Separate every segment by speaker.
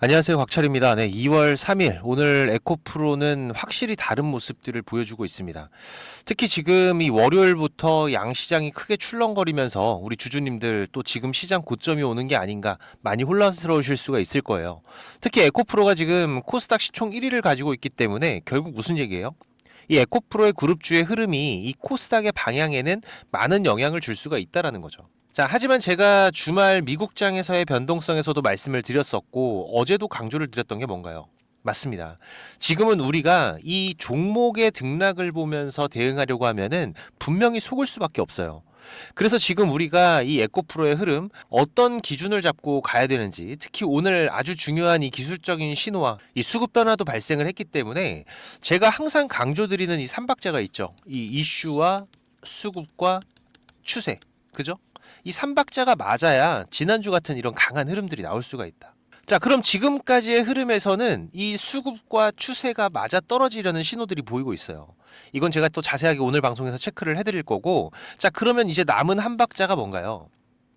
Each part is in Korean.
Speaker 1: 안녕하세요. 곽철입니다. 네, 2월 3일 오늘 에코프로는 확실히 다른 모습들을 보여주고 있습니다. 특히 지금 이 월요일부터 양시장이 크게 출렁거리면서 우리 주주님들 또 지금 시장 고점이 오는 게 아닌가 많이 혼란스러우실 수가 있을 거예요. 특히 에코프로가 지금 코스닥 시총 1위를 가지고 있기 때문에 결국 무슨 얘기예요? 이 에코프로의 그룹주의 흐름이 이 코스닥의 방향에는 많은 영향을 줄 수가 있다라는 거죠. 자, 하지만 제가 주말 미국장에서의 변동성에서도 말씀을 드렸었고 어제도 강조를 드렸던 게 뭔가요? 맞습니다. 지금은 우리가 이 종목의 등락을 보면서 대응하려고 하면은 분명히 속을 수밖에 없어요. 그래서 지금 우리가 이 에코프로의 흐름 어떤 기준을 잡고 가야 되는지, 특히 오늘 아주 중요한 이 기술적인 신호와 이 수급 변화도 발생을 했기 때문에 제가 항상 강조드리는 이 삼박자가 있죠. 이 이슈와 수급과 추세. 그죠? 이 삼박자가 맞아야 지난주 같은 이런 강한 흐름들이 나올 수가 있다. 자, 그럼 지금까지의 흐름에서는 이 수급과 추세가 맞아 떨어지려는 신호들이 보이고 있어요. 이건 제가 또 자세하게 오늘 방송에서 체크를 해드릴 거고, 자, 그러면 이제 남은 한 박자가 뭔가요?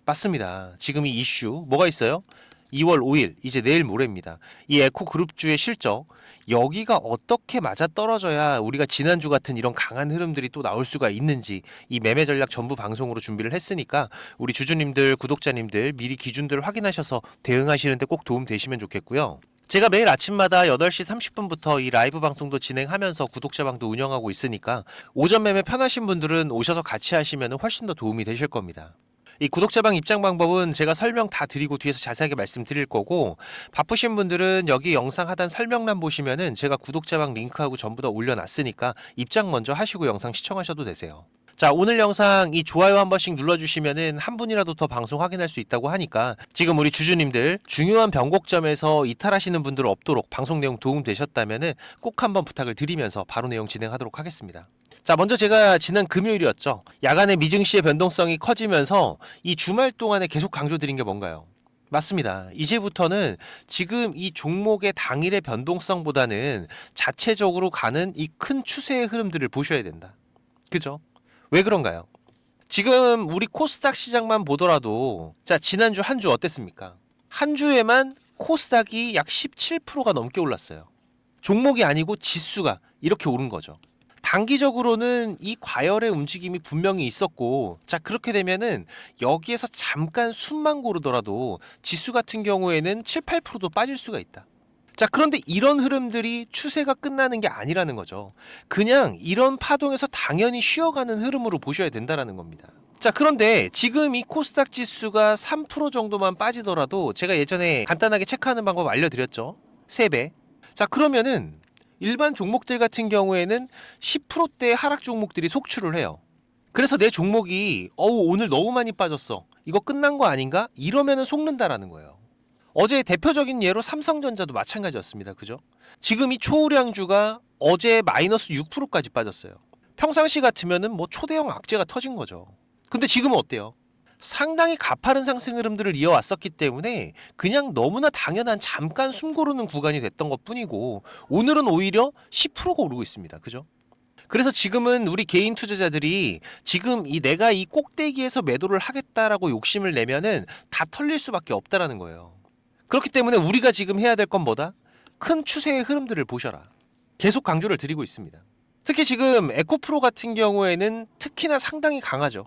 Speaker 1: 맞습니다. 지금 이 이슈 뭐가 있어요? 2월 5일 이제 내일 모레입니다. 이 에코 그룹주의 실적 여기가 어떻게 맞아 떨어져야 우리가 지난주 같은 이런 강한 흐름들이 또 나올 수가 있는지 이 매매 전략 전부 방송으로 준비를 했으니까 우리 주주님들 구독자님들 미리 기준들 확인하셔서 대응하시는데 꼭 도움 되시면 좋겠고요. 제가 매일 아침마다 8시 30분부터 이 라이브 방송도 진행하면서 구독자방도 운영하고 있으니까 오전 매매 편하신 분들은 오셔서 같이 하시면 훨씬 더 도움이 되실 겁니다. 이 구독자방 입장 방법은 제가 설명 다 드리고 뒤에서 자세하게 말씀드릴 거고, 바쁘신 분들은 여기 영상 하단 설명란 보시면은 제가 구독자방 링크하고 전부 다 올려놨으니까 입장 먼저 하시고 영상 시청하셔도 되세요. 자, 오늘 영상 이 좋아요 한 번씩 눌러주시면은 한 분이라도 더 방송 확인할 수 있다고 하니까 지금 우리 주주님들 중요한 변곡점에서 이탈하시는 분들 없도록 방송 내용 도움 되셨다면은 꼭 한번 부탁을 드리면서 바로 내용 진행하도록 하겠습니다. 자, 먼저 제가 지난 금요일이었죠. 야간에 미증시의 변동성이 커지면서 이 주말 동안에 계속 강조드린 게 뭔가요? 맞습니다. 이제부터는 지금 이 종목의 당일의 변동성보다는 자체적으로 가는 이 큰 추세의 흐름들을 보셔야 된다. 그죠? 왜 그런가요? 지금 우리 코스닥 시장만 보더라도 자, 지난주 한 주 어땠습니까? 한 주에만 코스닥이 약 17%가 넘게 올랐어요. 종목이 아니고 지수가 이렇게 오른 거죠. 단기적으로는 이 과열의 움직임이 분명히 있었고, 자, 그렇게 되면은 여기에서 잠깐 숨만 고르더라도 지수 같은 경우에는 7, 8%도 빠질 수가 있다. 자, 그런데 이런 흐름들이 추세가 끝나는 게 아니라는 거죠. 그냥 이런 파동에서 당연히 쉬어가는 흐름으로 보셔야 된다라는 겁니다. 자, 그런데 지금 이 코스닥 지수가 3% 정도만 빠지더라도 제가 예전에 간단하게 체크하는 방법 알려드렸죠. 3배. 자, 그러면은 일반 종목들 같은 경우에는 10%대 하락 종목들이 속출을 해요. 그래서 내 종목이 오늘 너무 많이 빠졌어. 이거 끝난 거 아닌가? 이러면은 속는다라는 거예요. 어제 대표적인 예로 삼성전자도 마찬가지였습니다. 그죠? 지금 이 초우량주가 어제 마이너스 6%까지 빠졌어요. 평상시 같으면은 뭐 초대형 악재가 터진 거죠. 근데 지금은 어때요? 상당히 가파른 상승 흐름들을 이어왔었기 때문에 그냥 너무나 당연한 잠깐 숨 고르는 구간이 됐던 것 뿐이고, 오늘은 오히려 10%가 오르고 있습니다. 그죠? 그래서 지금은 우리 개인 투자자들이 지금 이 내가 이 꼭대기에서 매도를 하겠다라고 욕심을 내면은 다 털릴 수밖에 없다라는 거예요. 그렇기 때문에 우리가 지금 해야 될 건 뭐다? 큰 추세의 흐름들을 보셔라. 계속 강조를 드리고 있습니다. 특히 지금 에코프로 같은 경우에는 특히나 상당히 강하죠.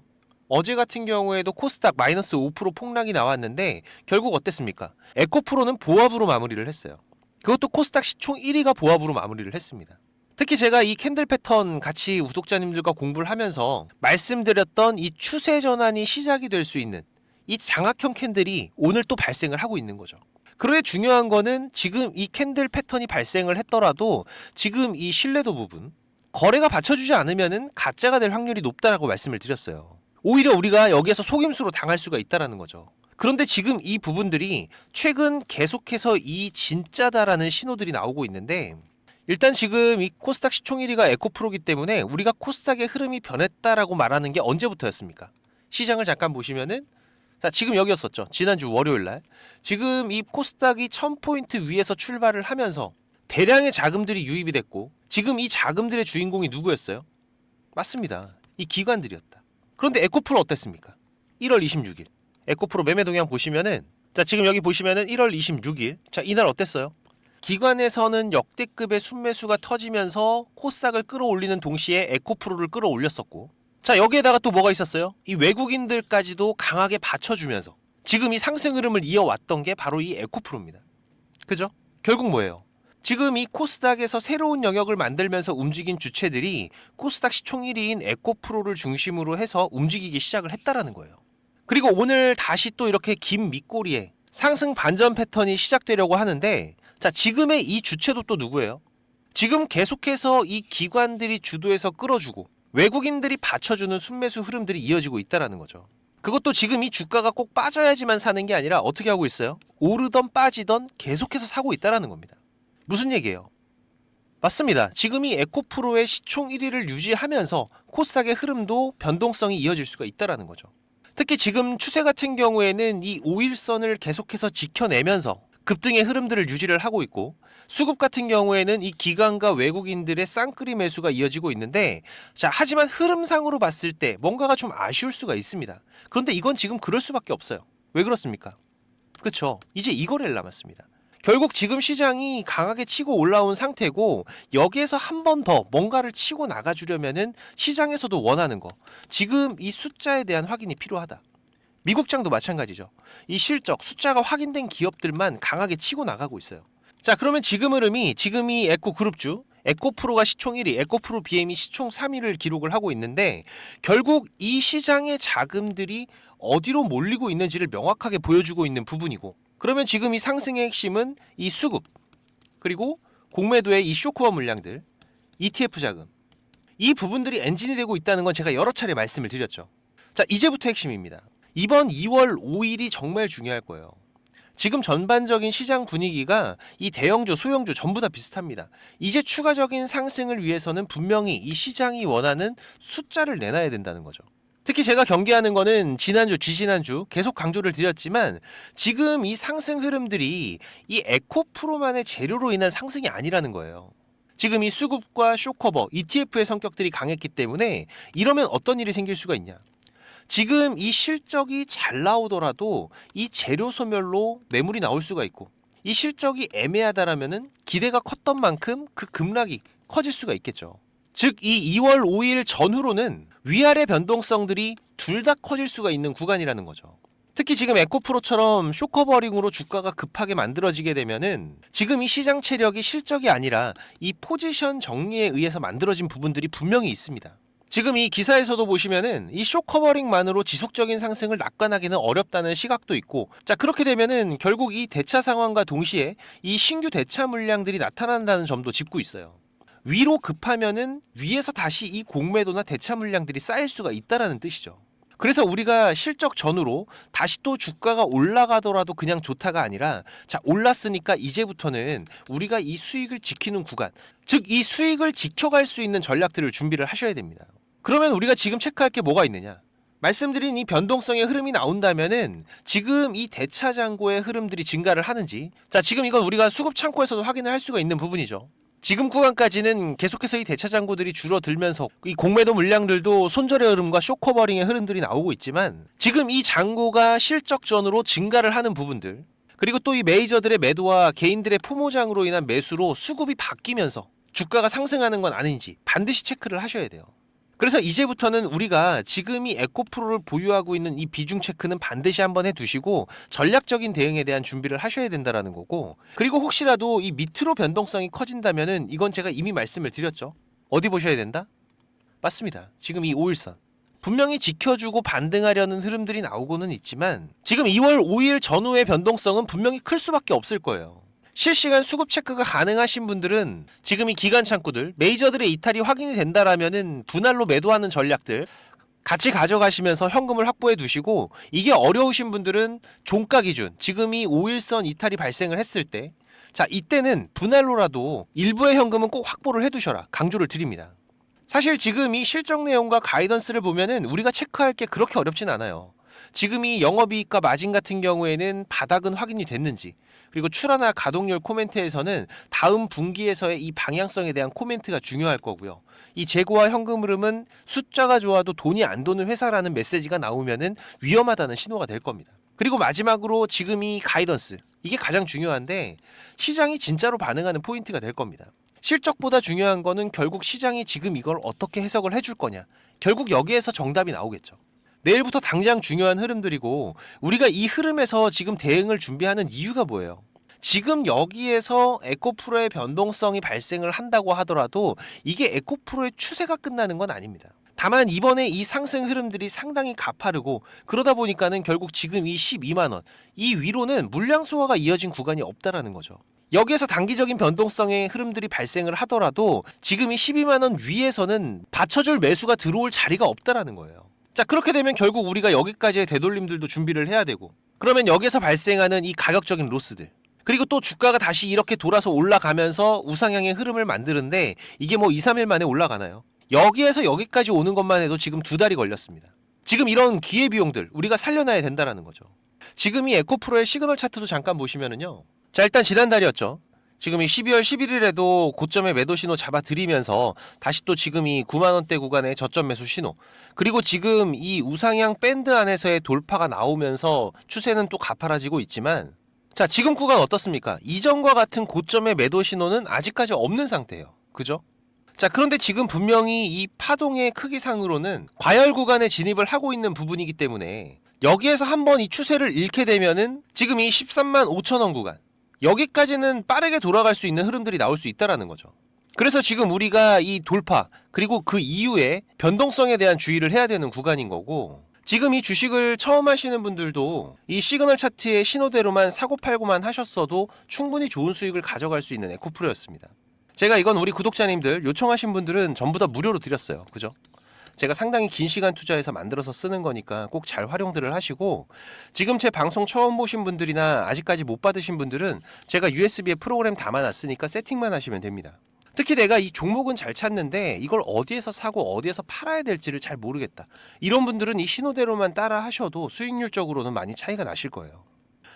Speaker 1: 어제 같은 경우에도 코스닥 마이너스 5% 폭락이 나왔는데 결국 어땠습니까? 에코프로는 보합으로 마무리를 했어요. 그것도 코스닥 시총 1위가 보합으로 마무리를 했습니다. 특히 제가 이 캔들 패턴 같이 구독자님들과 공부를 하면서 말씀드렸던 이 추세 전환이 시작이 될 수 있는 이 장악형 캔들이 오늘 또 발생을 하고 있는 거죠. 그런데 중요한 거는 지금 이 캔들 패턴이 발생을 했더라도 지금 이 신뢰도 부분 거래가 받쳐주지 않으면은 가짜가 될 확률이 높다라고 말씀을 드렸어요. 오히려 우리가 여기에서 속임수로 당할 수가 있다라는 거죠. 그런데 지금 이 부분들이 최근 계속해서 이 진짜다라는 신호들이 나오고 있는데, 일단 지금 이 코스닥 시총 1위가 에코프로기 때문에 우리가 코스닥의 흐름이 변했다라고 말하는 게 언제부터였습니까? 시장을 잠깐 보시면은 자, 지금 여기였었죠. 지난주 월요일날. 지금 이 코스닥이 1000포인트 위에서 출발을 하면서 대량의 자금들이 유입이 됐고, 지금 이 자금들의 주인공이 누구였어요? 맞습니다. 이 기관들이었다. 그런데 에코프로 어땠습니까? 1월 26일. 에코프로 매매 동향 보시면은 자, 지금 여기 보시면은 1월 26일. 자, 이날 어땠어요? 기관에서는 역대급의 순매수가 터지면서 코스닥을 끌어올리는 동시에 에코프로를 끌어올렸었고, 자, 여기에다가 또 뭐가 있었어요? 이 외국인들까지도 강하게 받쳐주면서 지금 이 상승 흐름을 이어왔던 게 바로 이 에코프로입니다. 그죠? 결국 뭐예요? 지금 이 코스닥에서 새로운 영역을 만들면서 움직인 주체들이 코스닥 시총 1위인 에코프로를 중심으로 해서 움직이기 시작을 했다라는 거예요. 그리고 오늘 다시 또 이렇게 긴 밑꼬리에 상승 반전 패턴이 시작되려고 하는데, 자, 지금의 이 주체도 또 누구예요? 지금 계속해서 이 기관들이 주도해서 끌어주고 외국인들이 받쳐주는 순매수 흐름들이 이어지고 있다라는 거죠. 그것도 지금 이 주가가 꼭 빠져야지만 사는 게 아니라 어떻게 하고 있어요? 오르던 빠지던 계속해서 사고 있다라는 겁니다. 무슨 얘기예요? 맞습니다. 지금 이 에코프로의 시총 1위를 유지하면서 코스닥의 흐름도 변동성이 이어질 수가 있다라는 거죠. 특히 지금 추세 같은 경우에는 이 5일선을 계속해서 지켜내면서 급등의 흐름들을 유지를 하고 있고, 수급 같은 경우에는 이 기관과 외국인들의 쌍끌이 매수가 이어지고 있는데, 자, 하지만 흐름상으로 봤을 때 뭔가가 좀 아쉬울 수가 있습니다. 그런데 이건 지금 그럴 수밖에 없어요. 왜 그렇습니까? 그쵸? 이제 이 거래일 남았습니다. 결국 지금 시장이 강하게 치고 올라온 상태고, 여기에서 한 번 더 뭔가를 치고 나가주려면은 시장에서도 원하는 거, 지금 이 숫자에 대한 확인이 필요하다. 미국장도 마찬가지죠. 이 실적, 숫자가 확인된 기업들만 강하게 치고 나가고 있어요. 자, 그러면 지금 흐름이, 지금 이 에코그룹주, 에코프로가 시총 1위, 에코프로 BM이 시총 3위를 기록을 하고 있는데, 결국 이 시장의 자금들이 어디로 몰리고 있는지를 명확하게 보여주고 있는 부분이고, 그러면 지금 이 상승의 핵심은 이 수급, 그리고 공매도의 이 쇼커버 물량들, ETF 자금, 이 부분들이 엔진이 되고 있다는 건 제가 여러 차례 말씀을 드렸죠. 자, 이제부터 핵심입니다. 이번 2월 5일이 정말 중요할 거예요. 지금 전반적인 시장 분위기가 이 대형주, 소형주 전부 다 비슷합니다. 이제 추가적인 상승을 위해서는 분명히 이 시장이 원하는 숫자를 내놔야 된다는 거죠. 특히 제가 경계하는 거는 지난주, 지지난주 계속 강조를 드렸지만, 지금 이 상승 흐름들이 이 에코프로만의 재료로 인한 상승이 아니라는 거예요. 지금 이 수급과 쇼커버, ETF의 성격들이 강했기 때문에 이러면 어떤 일이 생길 수가 있냐. 지금 이 실적이 잘 나오더라도 이 재료 소멸로 매물이 나올 수가 있고, 이 실적이 애매하다라면은 기대가 컸던 만큼 그 급락이 커질 수가 있겠죠. 즉, 이 2월 5일 전후로는 위아래 변동성들이 둘 다 커질 수가 있는 구간이라는 거죠. 특히 지금 에코프로처럼 쇼커버링으로 주가가 급하게 만들어지게 되면은 지금 이 시장 체력이 실적이 아니라 이 포지션 정리에 의해서 만들어진 부분들이 분명히 있습니다. 지금 이 기사에서도 보시면은 이 쇼커버링만으로 지속적인 상승을 낙관하기는 어렵다는 시각도 있고, 자, 그렇게 되면은 결국 이 대차 상황과 동시에 이 신규 대차 물량들이 나타난다는 점도 짚고 있어요. 위로 급하면은 위에서 다시 이 공매도나 대차 물량들이 쌓일 수가 있다라는 뜻이죠. 그래서 우리가 실적 전후로 다시 또 주가가 올라가더라도 그냥 좋다가 아니라, 자, 올랐으니까 이제부터는 우리가 이 수익을 지키는 구간, 즉 이 수익을 지켜갈 수 있는 전략들을 준비를 하셔야 됩니다. 그러면 우리가 지금 체크할 게 뭐가 있느냐? 말씀드린 이 변동성의 흐름이 나온다면은 지금 이 대차 잔고의 흐름들이 증가를 하는지, 자, 지금 이건 우리가 수급 창고에서도 확인을 할 수가 있는 부분이죠. 지금 구간까지는 계속해서 이 대차 잔고들이 줄어들면서 이 공매도 물량들도 손절의 흐름과 쇼커버링의 흐름들이 나오고 있지만, 지금 이 잔고가 실적전으로 증가를 하는 부분들, 그리고 또 이 메이저들의 매도와 개인들의 포모장으로 인한 매수로 수급이 바뀌면서 주가가 상승하는 건 아닌지 반드시 체크를 하셔야 돼요. 그래서 이제부터는 우리가 지금 이 에코프로를 보유하고 있는 이 비중 체크는 반드시 한번 해두시고 전략적인 대응에 대한 준비를 하셔야 된다라는 거고, 그리고 혹시라도 이 밑으로 변동성이 커진다면은 이건 제가 이미 말씀을 드렸죠. 어디 보셔야 된다? 맞습니다. 지금 이 5일선. 분명히 지켜주고 반등하려는 흐름들이 나오고는 있지만 지금 2월 5일 전후의 변동성은 분명히 클 수밖에 없을 거예요. 실시간 수급 체크가 가능하신 분들은 지금 이 기관 창구들, 메이저들의 이탈이 확인이 된다라면은 분할로 매도하는 전략들 같이 가져가시면서 현금을 확보해 두시고, 이게 어려우신 분들은 종가 기준, 지금 이 5일선 이탈이 발생을 했을 때, 자, 이때는 분할로라도 일부의 현금은 꼭 확보를 해 두셔라 강조를 드립니다. 사실 지금 이 실적 내용과 가이던스를 보면은 우리가 체크할 게 그렇게 어렵진 않아요. 지금 이 영업이익과 마진 같은 경우에는 바닥은 확인이 됐는지, 그리고 출하나 가동률 코멘트에서는 다음 분기에서의 이 방향성에 대한 코멘트가 중요할 거고요. 이 재고와 현금 흐름은 숫자가 좋아도 돈이 안 도는 회사라는 메시지가 나오면은 위험하다는 신호가 될 겁니다. 그리고 마지막으로 지금 이 가이던스, 이게 가장 중요한데 시장이 진짜로 반응하는 포인트가 될 겁니다. 실적보다 중요한 거는 결국 시장이 지금 이걸 어떻게 해석을 해줄 거냐. 결국 여기에서 정답이 나오겠죠. 내일부터 당장 중요한 흐름들이고 우리가 이 흐름에서 지금 대응을 준비하는 이유가 뭐예요? 지금 여기에서 에코프로의 변동성이 발생을 한다고 하더라도 이게 에코프로의 추세가 끝나는 건 아닙니다. 다만 이번에 이 상승 흐름들이 상당히 가파르고 그러다 보니까는 결국 지금 이 12만 원, 이 위로는 물량 소화가 이어진 구간이 없다라는 거죠. 여기에서 단기적인 변동성의 흐름들이 발생을 하더라도 지금 이 12만 원 위에서는 받쳐줄 매수가 들어올 자리가 없다라는 거예요. 자, 그렇게 되면 결국 우리가 여기까지의 되돌림들도 준비를 해야 되고, 그러면 여기서 발생하는 이 가격적인 로스들, 그리고 또 주가가 다시 이렇게 돌아서 올라가면서 우상향의 흐름을 만드는데 이게 뭐 2, 3일 만에 올라가나요? 여기에서 여기까지 오는 것만 해도 지금 2달이 걸렸습니다. 지금 이런 기회비용들 우리가 살려놔야 된다는 거죠. 지금 이 에코프로의 시그널 차트도 잠깐 보시면은요. 자, 일단 지난달이었죠. 지금 이 12월 11일에도 고점의 매도 신호 잡아들이면서 다시 또 지금 이 9만원대 구간의 저점 매수 신호, 그리고 지금 이 우상향 밴드 안에서의 돌파가 나오면서 추세는 또 가파라지고 있지만, 자, 지금 구간 어떻습니까? 이전과 같은 고점의 매도 신호는 아직까지 없는 상태예요. 그죠? 자, 그런데 지금 분명히 이 파동의 크기상으로는 과열 구간에 진입을 하고 있는 부분이기 때문에 여기에서 한번 이 추세를 잃게 되면은 지금 이 13만 5천 원 구간, 여기까지는 빠르게 돌아갈 수 있는 흐름들이 나올 수 있다라는 거죠. 그래서 지금 우리가 이 돌파, 그리고 그 이후에 변동성에 대한 주의를 해야 되는 구간인 거고, 지금 이 주식을 처음 하시는 분들도 이 시그널 차트의 신호대로만 사고팔고만 하셨어도 충분히 좋은 수익을 가져갈 수 있는 에코프로였습니다. 제가 이건 우리 구독자님들 요청하신 분들은 전부 다 무료로 드렸어요. 그죠? 제가 상당히 긴 시간 투자해서 만들어서 쓰는 거니까 꼭 잘 활용들을 하시고, 지금 제 방송 처음 보신 분들이나 아직까지 못 받으신 분들은 제가 USB에 프로그램 담아놨으니까 세팅만 하시면 됩니다. 특히 내가 이 종목은 잘 찾는데 이걸 어디에서 사고 어디에서 팔아야 될지를 잘 모르겠다, 이런 분들은 이 신호대로만 따라 하셔도 수익률적으로는 많이 차이가 나실 거예요.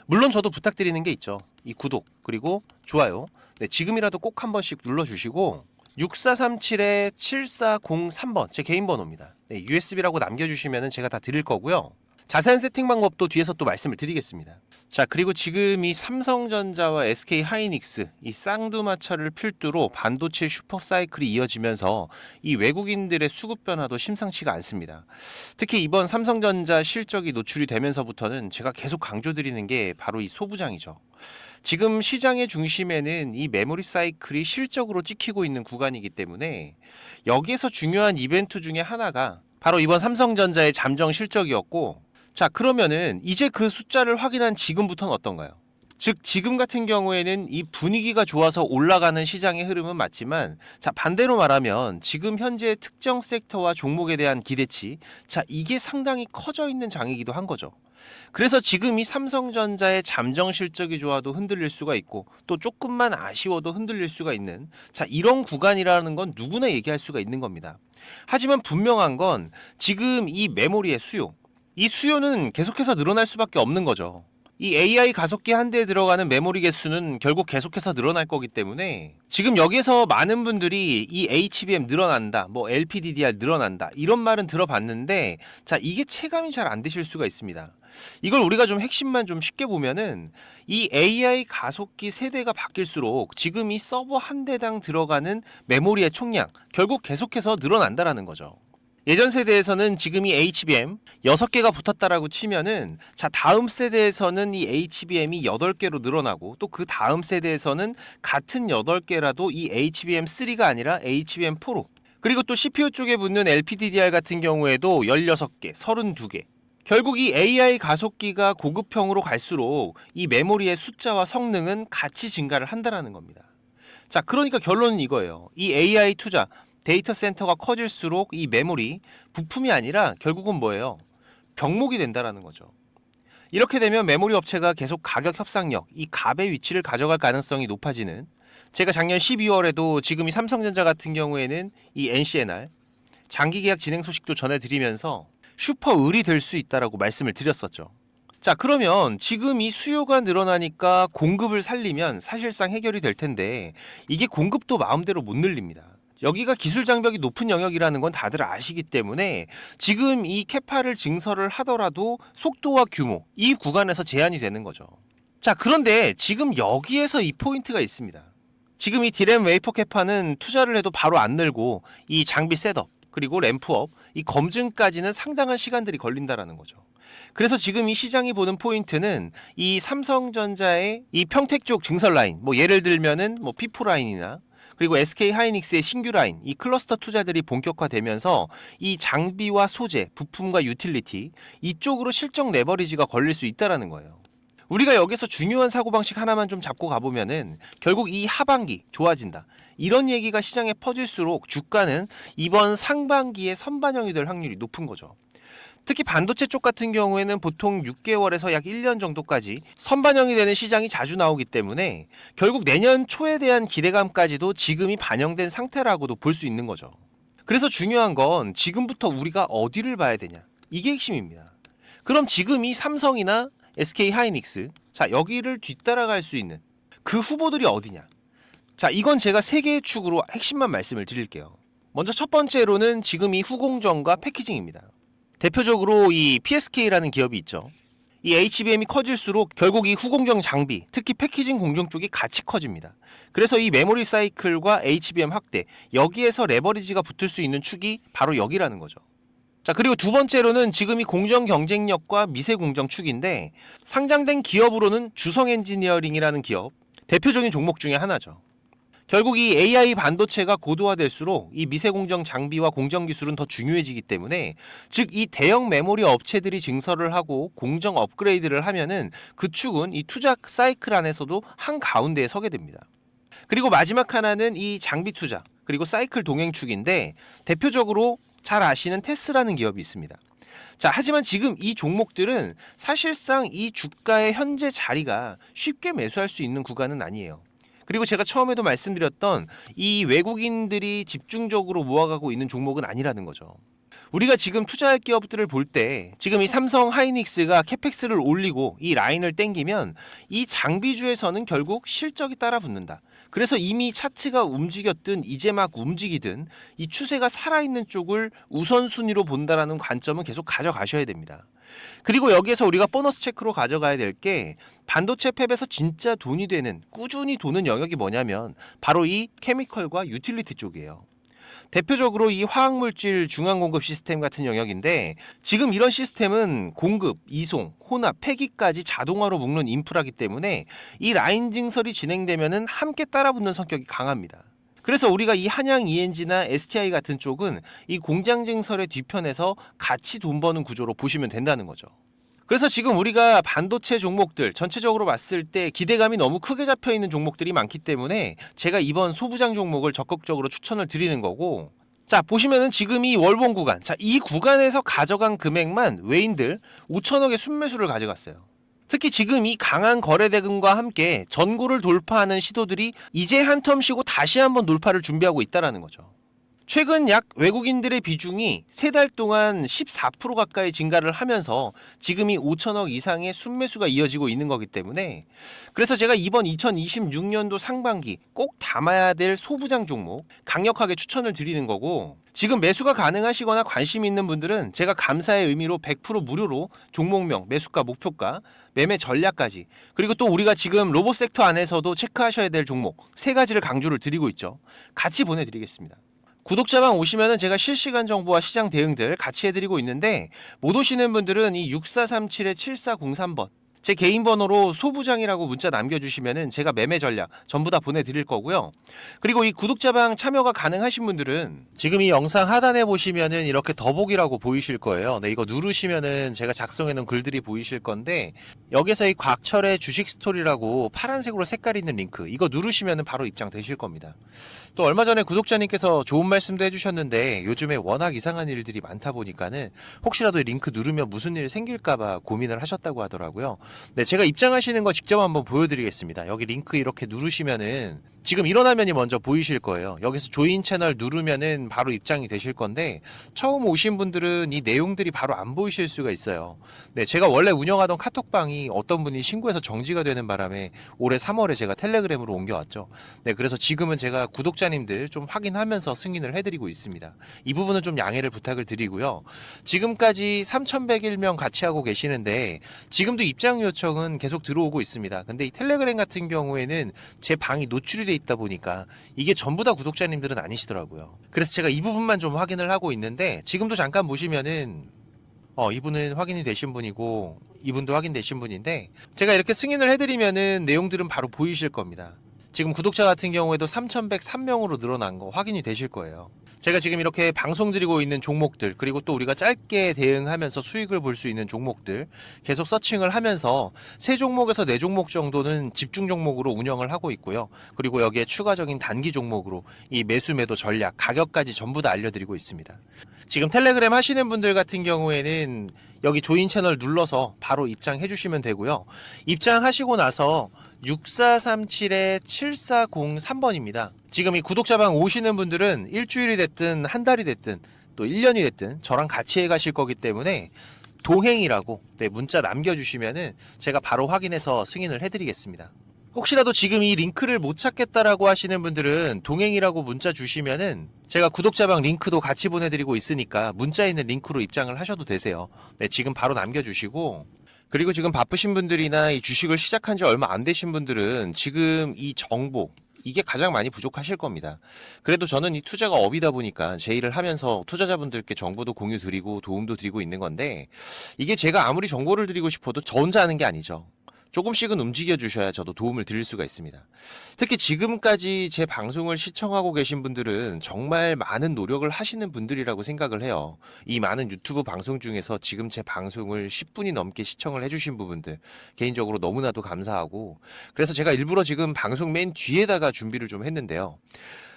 Speaker 1: 물론 저도 부탁드리는 게 있죠. 이 구독 그리고 좋아요, 네, 지금이라도 꼭 한 번씩 눌러주시고 6437-7403번 제 개인 번호입니다. 네, USB라고 남겨주시면 제가 다 드릴 거고요. 자세한 세팅 방법도 뒤에서 또 말씀을 드리겠습니다. 자, 그리고 지금 이 삼성전자와 SK하이닉스 이 쌍두마차를 필두로 반도체 슈퍼사이클이 이어지면서 이 외국인들의 수급 변화도 심상치가 않습니다. 특히 이번 삼성전자 실적이 노출이 되면서부터는 제가 계속 강조드리는 게 바로 이 소부장이죠. 지금 시장의 중심에는 이 메모리 사이클이 실적으로 찍히고 있는 구간이기 때문에 여기에서 중요한 이벤트 중에 하나가 바로 이번 삼성전자의 잠정 실적이었고, 자, 그러면은 이제 그 숫자를 확인한 지금부터는 어떤가요? 즉 지금 같은 경우에는 이 분위기가 좋아서 올라가는 시장의 흐름은 맞지만, 자, 반대로 말하면 지금 현재 특정 섹터와 종목에 대한 기대치, 자, 이게 상당히 커져 있는 장이기도 한 거죠. 그래서 지금 이 삼성전자의 잠정 실적이 좋아도 흔들릴 수가 있고 또 조금만 아쉬워도 흔들릴 수가 있는, 자, 이런 구간이라는 건 누구나 얘기할 수가 있는 겁니다. 하지만 분명한 건 지금 이 메모리의 수요, 이 수요는 계속해서 늘어날 수밖에 없는 거죠. 이 AI 가속기 한 대에 들어가는 메모리 개수는 결국 계속해서 늘어날 거기 때문에 지금 여기서 많은 분들이 이 HBM 늘어난다, 뭐 LPDDR 늘어난다, 이런 말은 들어봤는데, 자, 이게 체감이 잘 안 되실 수가 있습니다. 이걸 우리가 좀 핵심만 좀 쉽게 보면은 이 AI 가속기 세대가 바뀔수록 지금 이 서버 한 대당 들어가는 메모리의 총량 결국 계속해서 늘어난다라는 거죠. 예전 세대에서는 지금 이 HBM 6개가 붙었다라고 치면은, 자, 다음 세대에서는 이 HBM이 8개로 늘어나고 또 그 다음 세대에서는 같은 8개라도 이 HBM3가 아니라 HBM4로, 그리고 또 CPU 쪽에 붙는 LPDDR 같은 경우에도 16개, 32개. 결국 이 AI 가속기가 고급형으로 갈수록 이 메모리의 숫자와 성능은 같이 증가를 한다라는 겁니다. 자, 그러니까 결론은 이거예요. 이 AI 투자, 데이터 센터가 커질수록 이 메모리 부품이 아니라 결국은 뭐예요? 병목이 된다라는 거죠. 이렇게 되면 메모리 업체가 계속 가격 협상력, 이 갑의 위치를 가져갈 가능성이 높아지는, 제가 작년 12월에도 지금 이 삼성전자 같은 경우에는 이 NCNR 장기 계약 진행 소식도 전해드리면서 슈퍼 을이 될 수 있다라고 말씀을 드렸었죠. 자, 그러면 지금 이 수요가 늘어나니까 공급을 살리면 사실상 해결이 될 텐데 이게 공급도 마음대로 못 늘립니다. 여기가 기술 장벽이 높은 영역이라는 건 다들 아시기 때문에 지금 이 캐파를 증설을 하더라도 속도와 규모, 이 구간에서 제한이 되는 거죠. 자, 그런데 지금 여기에서 이 포인트가 있습니다. 지금 이 디램 웨이퍼 캐파는 투자를 해도 바로 안 늘고 이 장비 셋업, 그리고 램프업, 이 검증까지는 상당한 시간들이 걸린다라는 거죠. 그래서 지금 이 시장이 보는 포인트는 이 삼성전자의 이 평택 쪽 증설 라인, 뭐 예를 들면은 뭐 P4 라인이나 그리고 SK 하이닉스의 신규 라인, 이 클러스터 투자들이 본격화되면서 이 장비와 소재, 부품과 유틸리티 이쪽으로 실적 레버리지가 걸릴 수 있다라는 거예요. 우리가 여기서 중요한 사고방식 하나만 좀 잡고 가보면은 결국 이 하반기 좋아진다. 이런 얘기가 시장에 퍼질수록 주가는 이번 상반기에 선반영이 될 확률이 높은 거죠. 특히 반도체 쪽 같은 경우에는 보통 6개월에서 약 1년 정도까지 선반영이 되는 시장이 자주 나오기 때문에 결국 내년 초에 대한 기대감까지도 지금이 반영된 상태라고도 볼 수 있는 거죠. 그래서 중요한 건 지금부터 우리가 어디를 봐야 되냐. 이게 핵심입니다. 그럼 지금 이 삼성이나 SK 하이닉스, 자, 여기를 뒤따라갈 수 있는 그 후보들이 어디냐. 자, 이건 제가 3개의 축으로 핵심만 말씀을 드릴게요. 먼저 첫 번째로는 지금 이 후공정과 패키징입니다. 대표적으로 이 PSK라는 기업이 있죠. 이 HBM이 커질수록 결국 이 후공정 장비, 특히 패키징 공정 쪽이 같이 커집니다. 그래서 이 메모리 사이클과 HBM 확대, 여기에서 레버리지가 붙을 수 있는 축이 바로 여기라는 거죠. 자, 그리고 두 번째로는 지금 이 공정 경쟁력과 미세 공정 축인데 상장된 기업으로는 주성 엔지니어링이라는 기업, 대표적인 종목 중에 하나죠. 결국 이 AI 반도체가 고도화될수록 이 미세공정 장비와 공정 기술은 더 중요해지기 때문에 즉 이 대형 메모리 업체들이 증설을 하고 공정 업그레이드를 하면은 그 축은 이 투자 사이클 안에서도 한가운데에 서게 됩니다. 그리고 마지막 하나는 이 장비 투자 그리고 사이클 동행 축인데 대표적으로 잘 아시는 테스라는 기업이 있습니다. 자, 하지만 지금 이 종목들은 사실상 이 주가의 현재 자리가 쉽게 매수할 수 있는 구간은 아니에요. 그리고 제가 처음에도 말씀드렸던 이 외국인들이 집중적으로 모아가고 있는 종목은 아니라는 거죠. 우리가 지금 투자할 기업들을 볼 때 지금 이 삼성 하이닉스가 캐펙스를 올리고 이 라인을 땡기면 이 장비주에서는 결국 실적이 따라 붙는다. 그래서 이미 차트가 움직였든 이제 막 움직이든 이 추세가 살아있는 쪽을 우선순위로 본다라는 관점은 계속 가져가셔야 됩니다. 그리고 여기에서 우리가 보너스 체크로 가져가야 될 게 반도체 팹에서 진짜 돈이 되는 꾸준히 도는 영역이 뭐냐면 바로 이 케미컬과 유틸리티 쪽이에요. 대표적으로 이 화학물질 중앙공급 시스템 같은 영역인데 지금 이런 시스템은 공급, 이송, 혼합, 폐기까지 자동화로 묶는 인프라기 때문에 이 라인 증설이 진행되면은 함께 따라붙는 성격이 강합니다. 그래서 우리가 이 한양 ENG나 STI 같은 쪽은 이 공장 증설의 뒤편에서 같이 돈 버는 구조로 보시면 된다는 거죠. 그래서 지금 우리가 반도체 종목들 전체적으로 봤을 때 기대감이 너무 크게 잡혀 있는 종목들이 많기 때문에 제가 이번 소부장 종목을 적극적으로 추천을 드리는 거고, 자, 보시면은 지금 이 월봉 구간, 자, 이 구간에서 가져간 금액만 외인들 5천억의 순매수를 가져갔어요. 특히 지금 이 강한 거래 대금과 함께 전고를 돌파하는 시도들이 이제 한 텀 쉬고 다시 한번 돌파를 준비하고 있다는 거죠. 최근 약 외국인들의 비중이 3달 동안 14% 가까이 증가를 하면서 지금이 5천억 이상의 순매수가 이어지고 있는 거기 때문에 그래서 제가 이번 2026년도 상반기 꼭 담아야 될 소부장 종목 강력하게 추천을 드리는 거고, 지금 매수가 가능하시거나 관심 있는 분들은 제가 감사의 의미로 100% 무료로 종목명, 매수가, 목표가, 매매 전략까지, 그리고 또 우리가 지금 로봇 섹터 안에서도 체크하셔야 될 종목 3가지를 강조를 드리고 있죠. 같이 보내드리겠습니다. 구독자방 오시면은 제가 실시간 정보와 시장 대응들 같이 해드리고 있는데 못 오시는 분들은 이 6437-7403번 제 개인 번호로 소부장이라고 문자 남겨주시면은 제가 매매 전략 전부 다 보내드릴 거고요. 그리고 이 구독자방 참여가 가능하신 분들은 지금 이 영상 하단에 보시면은 이렇게 더보기라고 보이실 거예요. 네, 이거 누르시면은 제가 작성해놓은 글들이 보이실 건데 여기서 이 곽철의 주식 스토리라고 파란색으로 색깔 있는 링크 이거 누르시면은 바로 입장되실 겁니다. 또 얼마 전에 구독자님께서 좋은 말씀도 해주셨는데 요즘에 워낙 이상한 일들이 많다 보니까는 혹시라도 이 링크 누르면 무슨 일 생길까봐 고민을 하셨다고 하더라고요. 네, 제가 입장하시는 거 직접 한번 보여드리겠습니다. 여기 링크 이렇게 누르시면은 지금 이런 화면이 먼저 보이실 거예요. 여기서 조인 채널 누르면은 바로 입장이 되실 건데 처음 오신 분들은 이 내용들이 바로 안 보이실 수가 있어요. 네, 제가 원래 운영하던 카톡방이 어떤 분이 신고해서 정지가 되는 바람에 올해 3월에 제가 텔레그램으로 옮겨왔죠. 네, 그래서 지금은 제가 구독자님들 좀 확인하면서 승인을 해드리고 있습니다. 이 부분은 좀 양해를 부탁을 드리고요. 지금까지 3,101명 같이 하고 계시는데 지금도 입장 요청은 계속 들어오고 있습니다. 근데 이 텔레그램 같은 경우에는 제 방이 노출이 돼 있다 보니까 이게 전부 다 구독자님들은 아니시더라고요. 그래서 제가 이 부분만 좀 확인을 하고 있는데 지금도 잠깐 보시면은 이분은 확인이 되신 분이고 이분도 확인되신 분인데 제가 이렇게 승인을 해드리면은 내용들은 바로 보이실 겁니다. 지금 구독자 같은 경우에도 3,103명으로 늘어난 거 확인이 되실 거예요. 제가 지금 이렇게 방송 드리고 있는 종목들 그리고 또 우리가 짧게 대응하면서 수익을 볼 수 있는 종목들 계속 서칭을 하면서 3종목에서 4종목 정도는 집중 종목으로 운영을 하고 있고요. 그리고 여기에 추가적인 단기 종목으로 이 매수 매도 전략 가격까지 전부 다 알려드리고 있습니다. 지금 텔레그램 하시는 분들 같은 경우에는 여기 조인 채널 눌러서 바로 입장해 주시면 되고요. 입장하시고 나서 6437-7403번입니다. 지금 이 구독자방 오시는 분들은 일주일이 됐든 한 달이 됐든 또 1년이 됐든 저랑 같이 해 가실 거기 때문에 동행이라고 문자 남겨주시면은 제가 바로 확인해서 승인을 해드리겠습니다. 혹시라도 지금 이 링크를 못 찾겠다라고 하시는 분들은 동행이라고 문자 주시면은 제가 구독자방 링크도 같이 보내드리고 있으니까 문자에 있는 링크로 입장을 하셔도 되세요. 네, 지금 바로 남겨주시고 그리고 지금 바쁘신 분들이나 이 주식을 시작한 지 얼마 안 되신 분들은 지금 이 정보 이게 가장 많이 부족하실 겁니다. 그래도 저는 이 투자가 업이다 보니까 제 일을 하면서 투자자분들께 정보도 공유 드리고 도움도 드리고 있는 건데 이게 제가 아무리 정보를 드리고 싶어도 저 혼자 하는 게 아니죠. 조금씩은 움직여 주셔야 저도 도움을 드릴 수가 있습니다. 특히 지금까지 제 방송을 시청하고 계신 분들은 정말 많은 노력을 하시는 분들이라고 생각을 해요. 이 많은 유튜브 방송 중에서 지금 제 방송을 10분이 넘게 시청을 해주신 부분들 개인적으로 너무나도 감사하고 그래서 제가 일부러 지금 방송 맨 뒤에다가 준비를 좀 했는데요.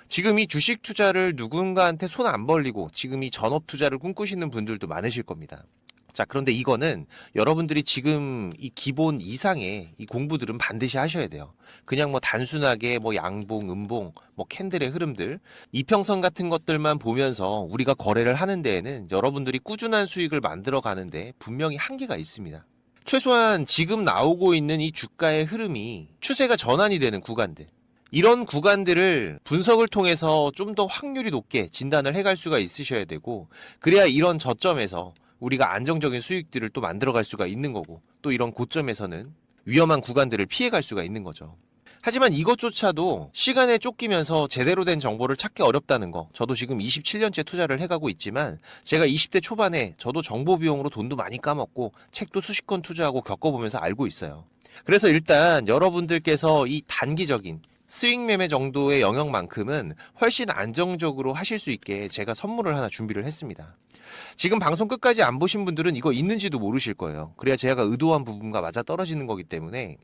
Speaker 1: 지금 이 주식 투자를 누군가한테 손 안 벌리고 지금 이 전업 투자를 꿈꾸시는 분들도 많으실 겁니다. 자, 그런데 이거는 여러분들이 지금 이 기본 이상의 이 공부들은 반드시 하셔야 돼요. 그냥 뭐 단순하게 뭐 양봉, 음봉, 뭐 캔들의 흐름들, 이평선 같은 것들만 보면서 우리가 거래를 하는 데에는 여러분들이 꾸준한 수익을 만들어 가는데 분명히 한계가 있습니다. 최소한 지금 나오고 있는 이 주가의 흐름이 추세가 전환이 되는 구간들. 이런 구간들을 분석을 통해서 좀 더 확률이 높게 진단을 해갈 수가 있으셔야 되고, 그래야 이런 저점에서 우리가 안정적인 수익들을 또 만들어갈 수가 있는 거고 또 이런 고점에서는 위험한 구간들을 피해갈 수가 있는 거죠. 하지만 이것조차도 시간에 쫓기면서 제대로 된 정보를 찾기 어렵다는 거 저도 지금 27년째 투자를 해가고 있지만 제가 20대 초반에 저도 정보 비용으로 돈도 많이 까먹고 책도 수십 권 투자하고 겪어보면서 알고 있어요. 그래서 일단 여러분들께서 이 단기적인 수익 매매 정도의 영역만큼은 훨씬 안정적으로 하실 수 있게 제가 선물을 하나 준비를 했습니다. 지금 방송 끝까지 안 보신 분들은 이거 있는지도 모르실 거예요. 그래야 제가 의도한 부분과 맞아 떨어지는 거기 때문에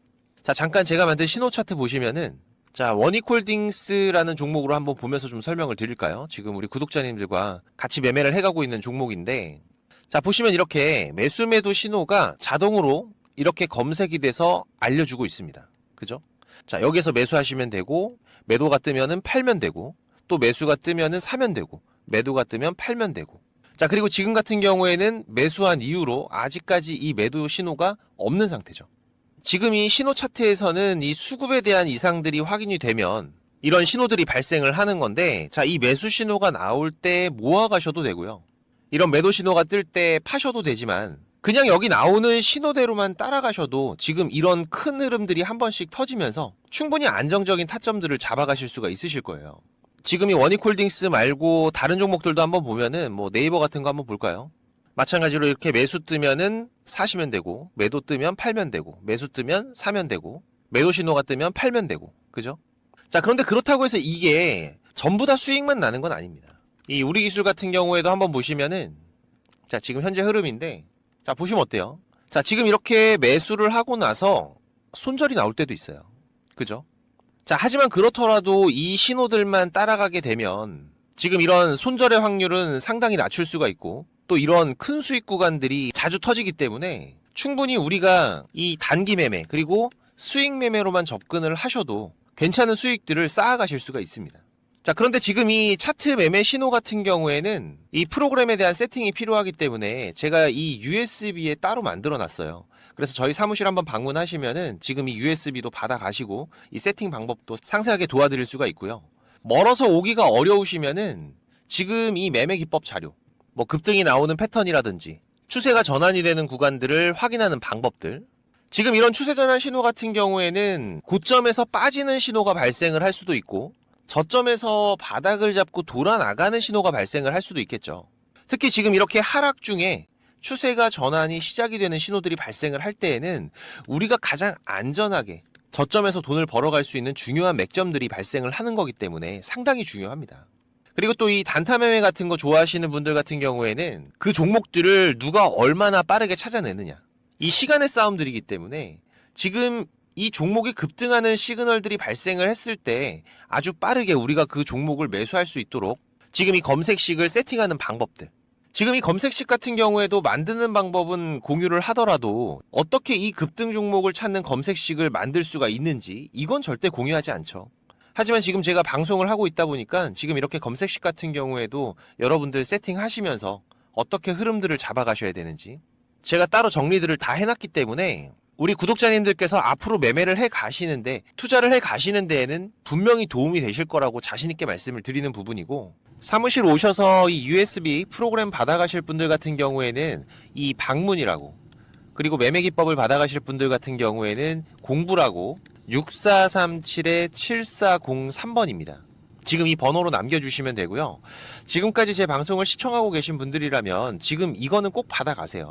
Speaker 1: 자, 잠깐 제가 만든 신호 차트 보시면은 자, 원익홀딩스라는 종목으로 한번 보면서 좀 설명을 드릴까요? 지금 우리 구독자님들과 같이 매매를 해가고 있는 종목인데 자, 보시면 이렇게 매수 매도 신호가 자동으로 이렇게 검색이 돼서 알려주고 있습니다. 그죠? 자, 여기서 매수하시면 되고 매도가 뜨면은 팔면 되고 또 매수가 뜨면은 사면 되고 매도가 뜨면 팔면 되고 자, 그리고 지금 같은 경우에는 매수한 이후로 아직까지 이 매도 신호가 없는 상태죠. 지금 이 신호 차트에서는 이 수급에 대한 이상들이 확인이 되면 이런 신호들이 발생을 하는 건데 자, 이 매수 신호가 나올 때 모아 가셔도 되고요. 이런 매도 신호가 뜰 때 파셔도 되지만 그냥 여기 나오는 신호대로만 따라가셔도 지금 이런 큰 흐름들이 한 번씩 터지면서 충분히 안정적인 타점들을 잡아가실 수가 있으실 거예요. 지금 이 원익홀딩스 말고 다른 종목들도 한번 보면은 뭐 네이버 같은 거 한번 볼까요? 마찬가지로 이렇게 매수 뜨면은 사시면 되고 매도 뜨면 팔면 되고 매수 뜨면 사면 되고 매도 신호가 뜨면 팔면 되고 그죠? 자, 그런데 그렇다고 해서 이게 전부 다 수익만 나는 건 아닙니다. 이 우리 기술 같은 경우에도 한번 보시면은 자, 지금 현재 흐름인데 자, 보시면 어때요? 자, 지금 이렇게 매수를 하고 나서 손절이 나올 때도 있어요. 그죠? 자, 하지만 그렇더라도 이 신호들만 따라가게 되면 지금 이런 손절의 확률은 상당히 낮출 수가 있고 또 이런 큰 수익 구간들이 자주 터지기 때문에 충분히 우리가 이 단기 매매 그리고 수익 매매로만 접근을 하셔도 괜찮은 수익들을 쌓아가실 수가 있습니다. 자, 그런데 지금 이 차트 매매 신호 같은 경우에는 이 프로그램에 대한 세팅이 필요하기 때문에 제가 이 USB에 따로 만들어 놨어요. 그래서 저희 사무실 한번 방문하시면은 지금 이 USB도 받아가시고 이 세팅 방법도 상세하게 도와드릴 수가 있고요. 멀어서 오기가 어려우시면은 지금 이 매매 기법 자료, 뭐 급등이 나오는 패턴이라든지 추세가 전환이 되는 구간들을 확인하는 방법들, 지금 이런 추세 전환 신호 같은 경우에는 고점에서 빠지는 신호가 발생을 할 수도 있고 저점에서 바닥을 잡고 돌아 나가는 신호가 발생을 할 수도 있겠죠. 특히 지금 이렇게 하락 중에 추세가 전환이 시작이 되는 신호들이 발생을 할 때에는 우리가 가장 안전하게 저점에서 돈을 벌어갈 수 있는 중요한 맥점들이 발생을 하는 거기 때문에 상당히 중요합니다. 그리고 또 이 단타 매매 같은 거 좋아하시는 분들 같은 경우에는 그 종목들을 누가 얼마나 빠르게 찾아내느냐, 이 시간의 싸움들이기 때문에 지금 이 종목이 급등하는 시그널들이 발생을 했을 때 아주 빠르게 우리가 그 종목을 매수할 수 있도록 지금 이 검색식을 세팅하는 방법들, 지금 이 검색식 같은 경우에도 만드는 방법은 공유를 하더라도 어떻게 이 급등 종목을 찾는 검색식을 만들 수가 있는지 이건 절대 공유하지 않죠. 하지만 지금 제가 방송을 하고 있다 보니까 지금 이렇게 검색식 같은 경우에도 여러분들 세팅하시면서 어떻게 흐름들을 잡아가셔야 되는지 제가 따로 정리들을 다 해놨기 때문에 우리 구독자님들께서 앞으로 매매를 해 가시는데, 투자를 해 가시는 데에는 분명히 도움이 되실 거라고 자신있게 말씀을 드리는 부분이고, 사무실 오셔서 이 USB 프로그램 받아가실 분들 같은 경우에는 이 방문이라고, 그리고 매매 기법을 받아가실 분들 같은 경우에는 공부라고 6437-7403번입니다. 지금 이 번호로 남겨주시면 되고요. 지금까지 제 방송을 시청하고 계신 분들이라면 지금 이거는 꼭 받아가세요.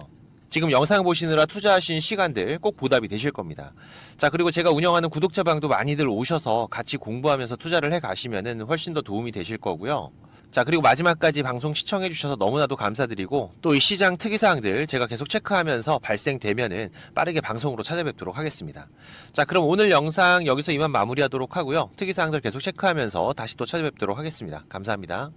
Speaker 1: 지금 영상 보시느라 투자하신 시간들 꼭 보답이 되실 겁니다. 자, 그리고 제가 운영하는 구독자방도 많이들 오셔서 같이 공부하면서 투자를 해 가시면은 훨씬 더 도움이 되실 거고요. 자, 그리고 마지막까지 방송 시청해 주셔서 너무나도 감사드리고, 또 이 시장 특이사항들 제가 계속 체크하면서 발생되면은 빠르게 방송으로 찾아뵙도록 하겠습니다. 자, 그럼 오늘 영상 여기서 이만 마무리하도록 하고요. 특이사항들 계속 체크하면서 다시 또 찾아뵙도록 하겠습니다. 감사합니다.